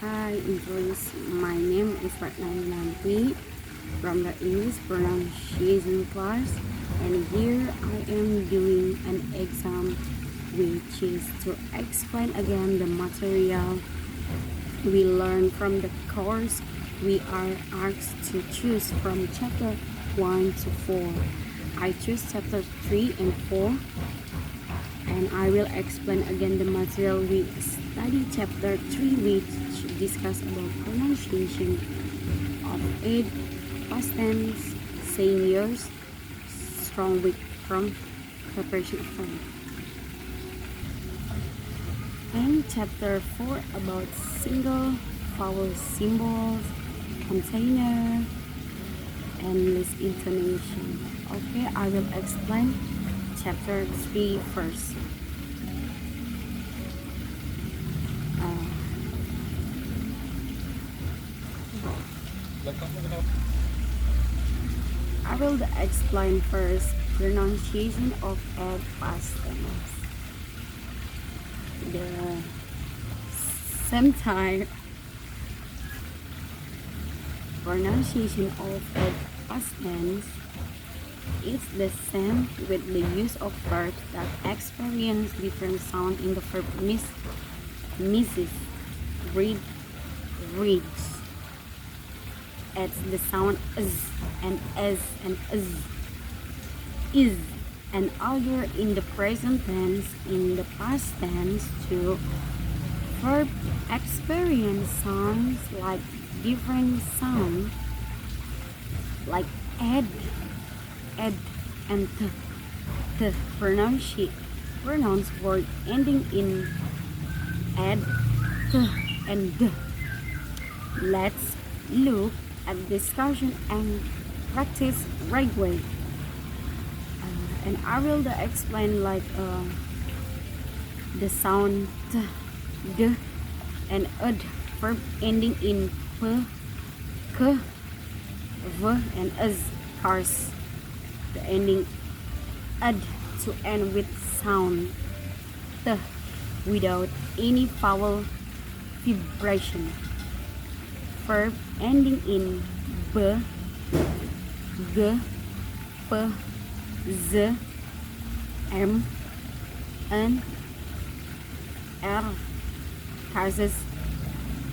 Hi, English. My name is Ratna Winanti from the English pronunciation class, and here I am doing an exam which is to explain again the material we learned from the course. We are asked to choose from chapter 1 to 4. I choose chapter 3 and 4, and I will explain again the material we study chapter 3, which discuss about pronunciation of it, past tense, saying yours, strong weak from preparation of form. And chapter 4 about single vowel symbols, container, and list intonation. Okay, I will explain chapter 3 first. I will explain first pronunciation of a past tense. The same time pronunciation of a past tense is the same with the use of verbs that experience different sound in the verb misses, read, reads. Adds the sound is and is, and although in the present tense, in the past tense too, verb experience sounds like different sound like add, and the pronounce word ending in add, and the. Let's look at discussion and practice right way. And I will explain like the sound t, d, and ud verb ending in p, k, v, and as cars. The ending ud to end with sound t without any vowel vibration. Verb ending in b, g, p, z, m, n, r causes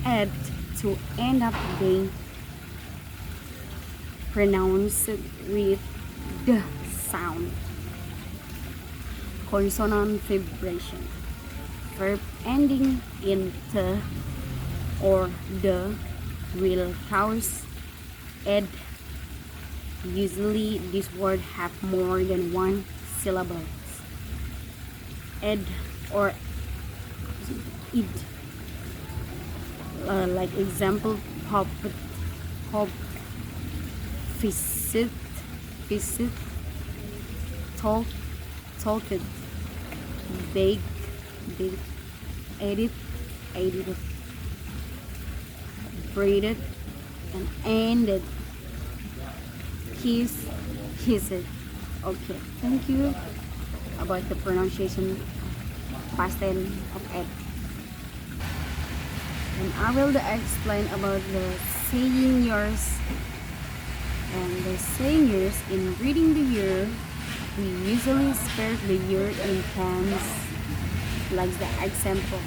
add to end up being pronounced with the sound. Consonant vibration. Verb ending in t or the will cause add. Usually this word have more than one syllable. Add or id. Like example, pop, visit, talked, bake, edit, braided, and ended, kissed. Okay, thank you about the pronunciation past tense of add. And I will explain about the saying yours. And the saying yours, in reading the year, we usually spell the year in tense, like the example.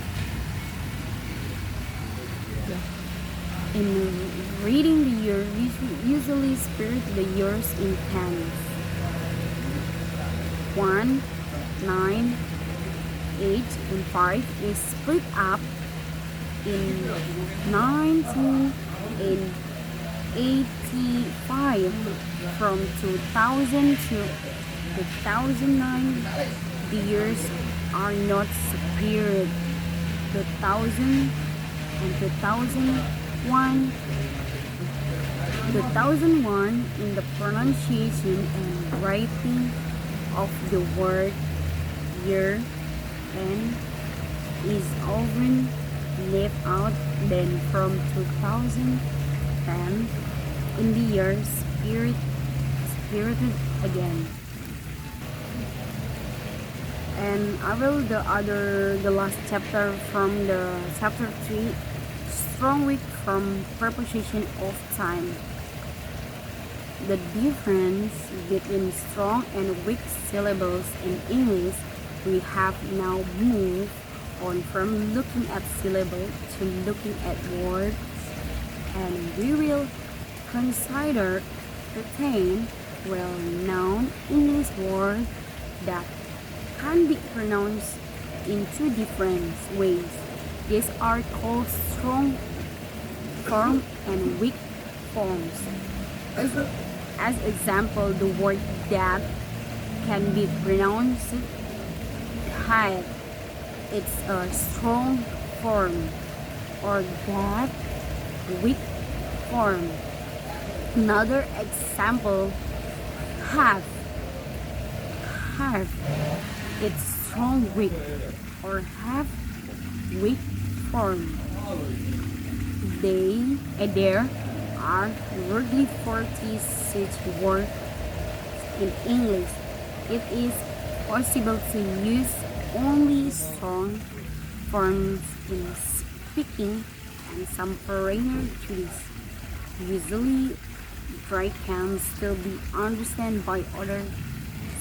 In reading the year, we usually spell the years in tense. 1, 9, 8, and 5 is split up in 19 and 85 from 2000 to 2009. The years are not separated. 2000 and 2001 in the pronunciation and writing of the word year and is often left out. Then from 2010 in the year spirited again. And I will the last chapter from the chapter 3 strong weak from preposition of time. The difference between strong and weak syllables in English, we have now moved on from looking at syllable to looking at words, and we will consider 13 well-known English words that can be pronounced in two different ways. These are called strong form and weak forms. As example, the word that can be pronounced had, it's a strong form, or that weak form. Another example, have, have, it's strong weak, or have weak form. There are roughly 40 such words in English. It is possible to use only strong forms in speaking, and some foreigner trees. Usually, they can still be understood by other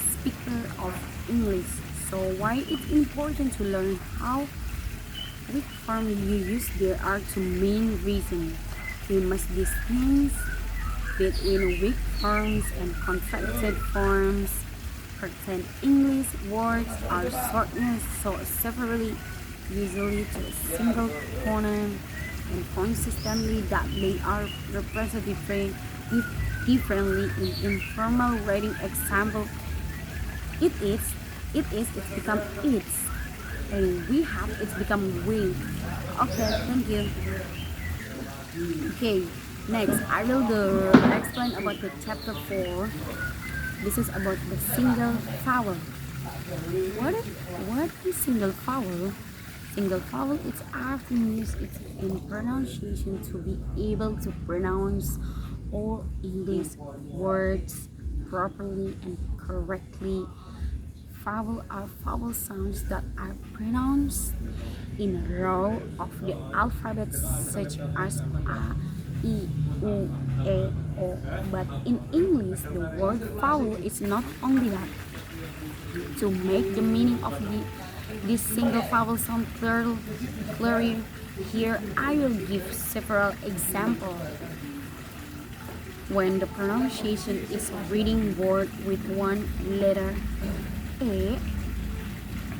speakers of English. So why it's important to learn how which form you use? There are two main reasons. We must distinguish between weak forms and contracted forms. Certain English words are shortened so severely, usually to a single phoneme, and consistently that they are represented differently in informal writing. Example, it's become it's, and we have it's become we. Okay, thank you. Okay, next I will explain about the chapter 4. This is about the single vowel. What is single vowel? Single vowel is often used in pronunciation to be able to pronounce all English words properly and correctly. Vowel are vowel sounds that are pronounced in a row of the alphabet, such as a, I, U, E, O. But in English, the word vowel is not only that. To make the meaning of this single vowel sound clearer, here I will give several examples. When the pronunciation is reading word with one letter A,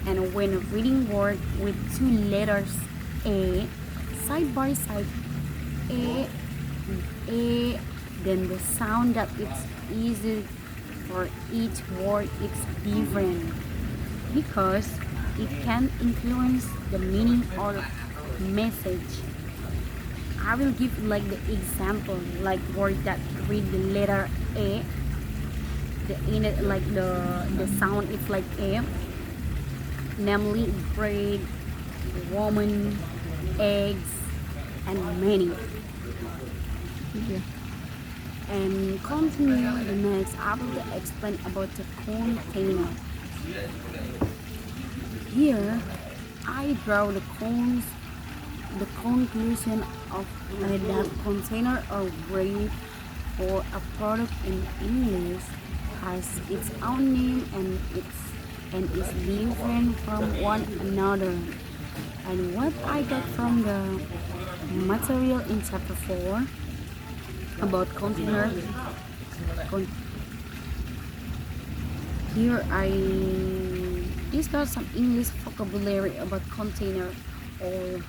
and when reading word with two letters A side by side, A, then the sound that it's easy for each word is different, because it can influence the meaning or message. I will give like the example, like word that read the letter A, the sound is like A, namely bread, woman, eggs, and many. Yeah. And continue the next, I will explain about the container. Here I draw the conclusion of that container or brief for a product in English has its own name and is different from one another. And what I got from the material in chapter 4 about container, here I discuss some English vocabulary about container, or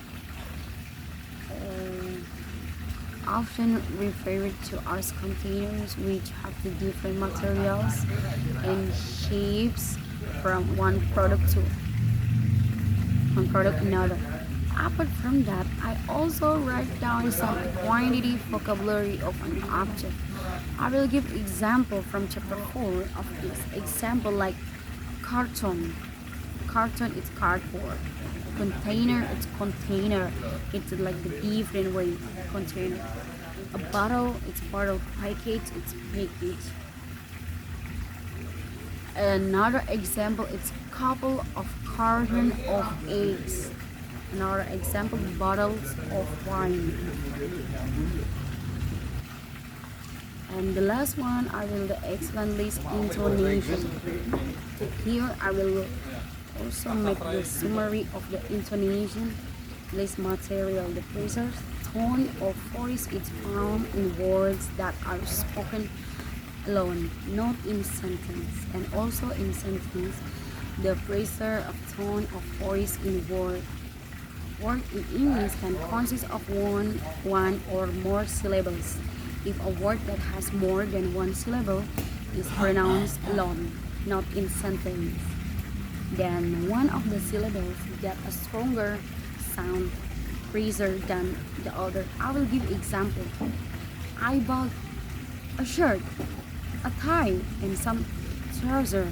often referred to as containers, which have the different materials and shapes from one product to another. Apart from that, I also write down some quantity vocabulary of an object. I will give example from chapter 4 of this. Example like carton. Carton is cardboard. Container, it's container. It's like the different way container. A bottle, it's bottle. Package, it's package. Another example, it's couple of carton of eggs. Another example, bottles of wine. And the last one, I will explain this intonation. Here I will also make the summary of the intonation. List material. The phrase's tone or voice is found in words that are spoken alone, not in sentence. And also in sentence, the phraser of tone of voice in word in English can consist of one or more syllables. If a word that has more than one syllable is pronounced alone, not in sentence, then one of the syllables get a stronger sound phraser than the other. I will give example. I bought a shirt, a tie, and some trouser.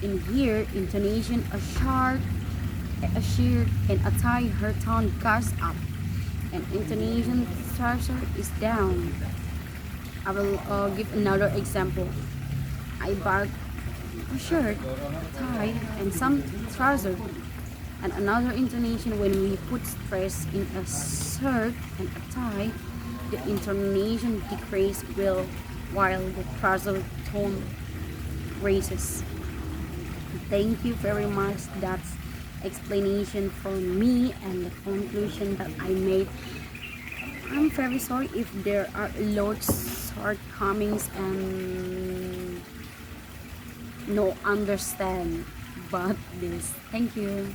In here, intonation, a shirt, and a tie, her tone goes up, and intonation, trouser is down. I will give another example. I bought a shirt, a tie, and some trouser. And another intonation, when we put stress in a shirt and a tie, the intonation decreases while the trouser tone raises. Thank you very much. That's explanation from me and the conclusion that I made. I'm very sorry if there are lots shortcomings and no understand but this. Thank you.